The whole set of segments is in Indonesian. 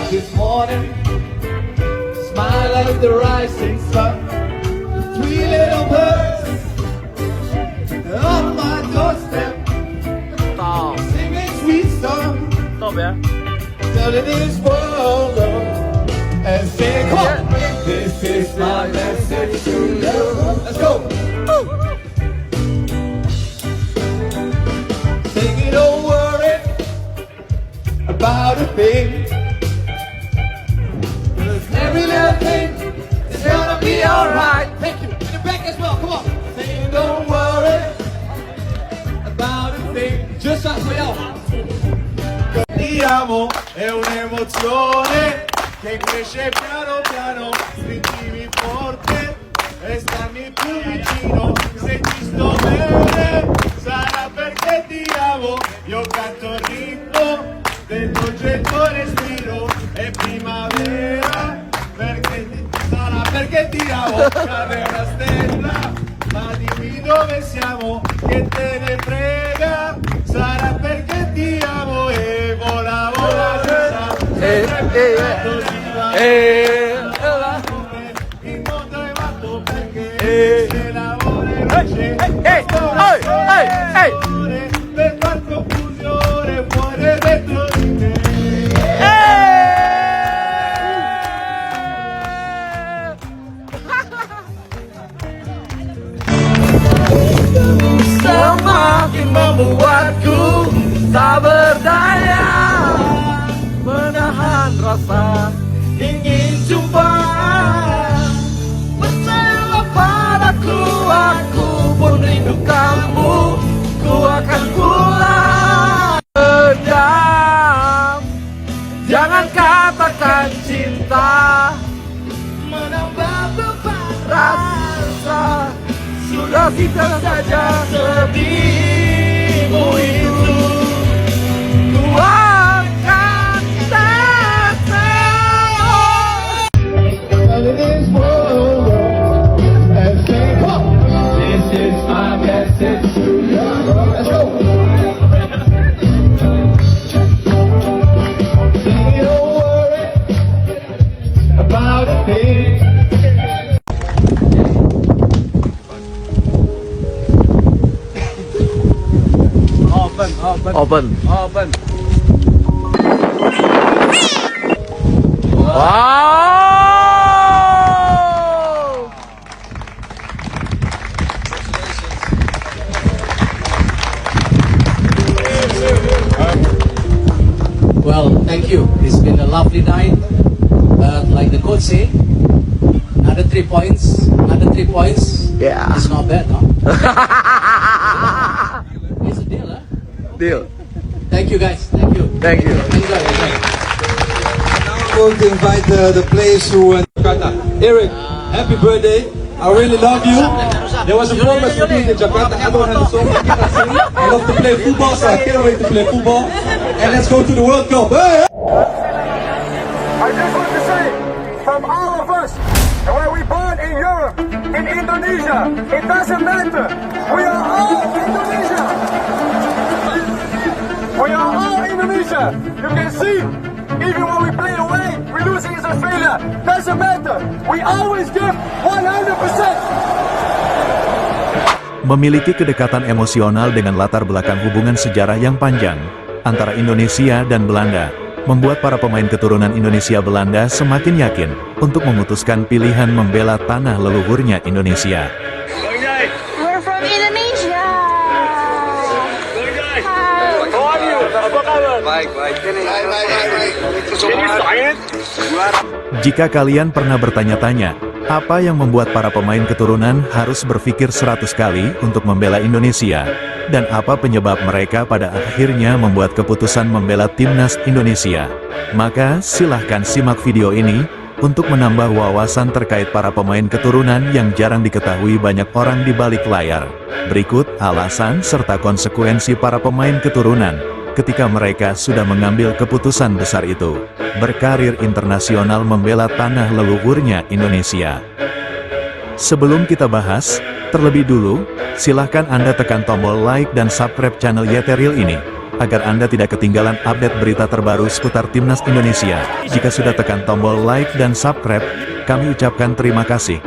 This morning, smile like the rising sun. Three little birds on my doorstep, singing sweet song. Telling this world and saying, come on, this is my message to you. Let's go. Singing, don't worry about a thing. Every little thing is gonna be alright. Thank you. In the back as well. Come on. Saying don't worry about a thing. Just us for y'all. Ti amo è un'emozione che cresce piano piano. Stringimi forte e stammi più vicino. Se ci sto bene sarà perché ti amo. Io canto il ritmo del tuo getto respiro. È primavera. Perché ti amo, cade una stella, ma dimmi dove siamo, che te ne frega, sarà perché ti amo e vola, vola, in modo è matto perché se lavora per far confusione fuori dentro di te. Semakin membuatku tak berdaya menahan rasa ingin jumpa. Percayalah padaku, aku pun rindu kamu. Ku akan pulang. Pedam, jangan katakan cinta, menambah beban rasa. Sudah kita saja sedihmu itu. Ku akan datang. This is my message to you. Let's go. Don't worry about a thing. Open. Wow! Well, thank you. It's been a lovely night. Like the coach say, another 3 points. Yeah. It's not bad, huh? It's a deal, huh? Deal. Thank you, guys. Thank you. Thank you. Enjoy. Now I'm going to invite the players who Eric, happy birthday. I really love you. There was a promise for me in Jakarta. Everyone had a song like it. I sing. I love to play football, so I can't wait to play football. And let's go to the World Cup. Hey! I just want to say, from all of us, and where we born in Europe, in Indonesia, it doesn't matter. We are all Indonesia. We are all Indonesia. You can see, even when we play away, we lose against Australia. Doesn't matter. We always give 100%. Memiliki kedekatan emosional dengan latar belakang hubungan sejarah yang panjang antara Indonesia dan Belanda, membuat para pemain keturunan Indonesia Belanda semakin yakin untuk memutuskan pilihan membela tanah leluhurnya Indonesia. We're from Indonesia. Jika kalian pernah bertanya-tanya, apa yang membuat para pemain keturunan harus berpikir 100 kali untuk membela Indonesia, dan apa penyebab mereka pada akhirnya membuat keputusan membela timnas Indonesia? Maka silahkan simak video ini untuk menambah wawasan terkait para pemain keturunan yang jarang diketahui banyak orang di balik layar. Berikut alasan serta konsekuensi para pemain keturunan ketika mereka sudah mengambil keputusan besar itu, berkarir internasional membela tanah leluhurnya Indonesia. Sebelum kita bahas, terlebih dulu, silahkan Anda tekan tombol like dan subscribe channel Yeterial ini, agar Anda tidak ketinggalan update berita terbaru seputar timnas Indonesia. Jika sudah tekan tombol like dan subscribe, kami ucapkan terima kasih.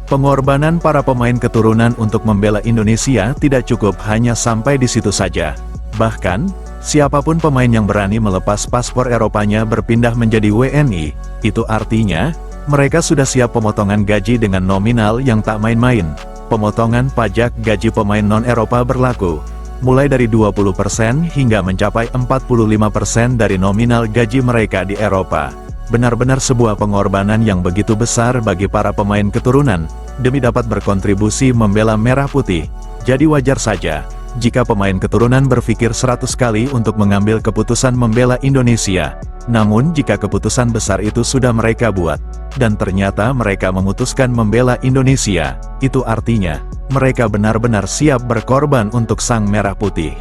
Pengorbanan para pemain keturunan untuk membela Indonesia tidak cukup hanya sampai di situ saja. Bahkan, siapapun pemain yang berani melepas paspor Eropanya berpindah menjadi WNI, itu artinya, mereka sudah siap pemotongan gaji dengan nominal yang tak main-main. Pemotongan pajak gaji pemain non-Eropa berlaku, mulai dari 20% hingga mencapai 45% dari nominal gaji mereka di Eropa. Benar-benar sebuah pengorbanan yang begitu besar bagi para pemain keturunan, demi dapat berkontribusi membela merah putih. Jadi wajar saja jika pemain keturunan berpikir 100 kali untuk mengambil keputusan membela Indonesia. Namun jika keputusan besar itu sudah mereka buat, dan ternyata mereka memutuskan membela Indonesia, itu artinya, mereka benar-benar siap berkorban untuk sang merah putih.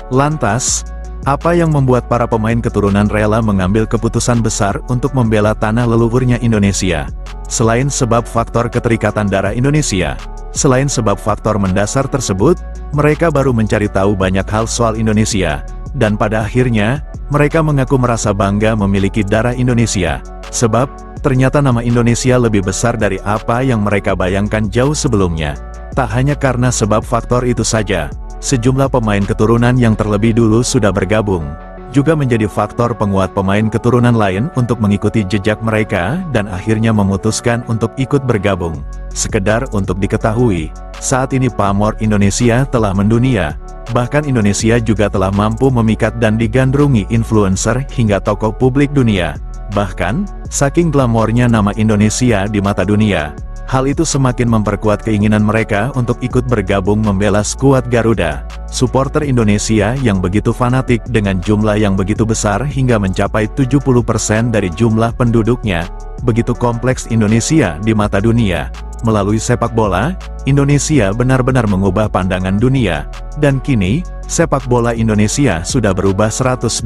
Lantas, apa yang membuat para pemain keturunan rela mengambil keputusan besar untuk membela tanah leluhurnya Indonesia? Selain sebab faktor keterikatan darah Indonesia, selain sebab faktor mendasar tersebut, mereka baru mencari tahu banyak hal soal Indonesia, dan pada akhirnya, mereka mengaku merasa bangga memiliki darah Indonesia, sebab, ternyata nama Indonesia lebih besar dari apa yang mereka bayangkan jauh sebelumnya. Tak hanya karena sebab faktor itu saja, sejumlah pemain keturunan yang terlebih dulu sudah bergabung, juga menjadi faktor penguat pemain keturunan lain untuk mengikuti jejak mereka dan akhirnya memutuskan untuk ikut bergabung. Sekedar untuk diketahui, saat ini pamor Indonesia telah mendunia, bahkan Indonesia juga telah mampu memikat dan digandrungi influencer hingga tokoh publik dunia. Bahkan, saking glamornya nama Indonesia di mata dunia, hal itu semakin memperkuat keinginan mereka untuk ikut bergabung membela skuad Garuda. Supporter Indonesia yang begitu fanatik dengan jumlah yang begitu besar hingga mencapai 70% dari jumlah penduduknya, begitu kompleks Indonesia di mata dunia. Melalui sepak bola, Indonesia benar-benar mengubah pandangan dunia, dan kini, sepak bola Indonesia sudah berubah 180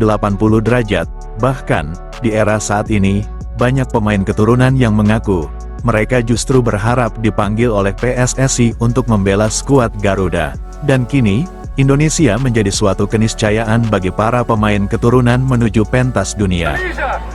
derajat. Bahkan, di era saat ini, banyak pemain keturunan yang mengaku, mereka justru berharap dipanggil oleh PSSI untuk membela skuad Garuda. Dan kini, Indonesia menjadi suatu keniscayaan bagi para pemain keturunan menuju pentas dunia. Indonesia.